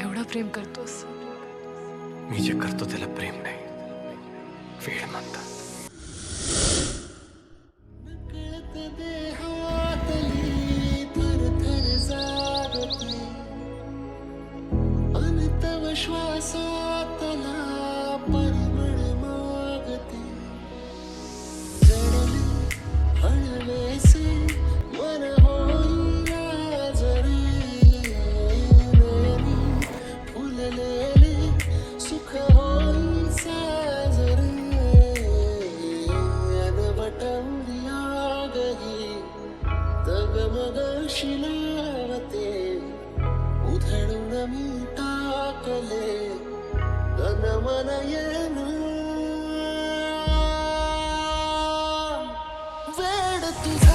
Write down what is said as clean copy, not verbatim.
एवढं प्रेम करतोस? मी जे करतो त्याला प्रेम नाही, वेळ म्हणतात. श्वासातला परिमळ मागते, जडले हळवेसे मन होईना जरी, फुललेले सुख होई साजरे, अनवटंली आगही तगमग शिलावते, उधळून मी टाकले तन मन येन, वेड तुझा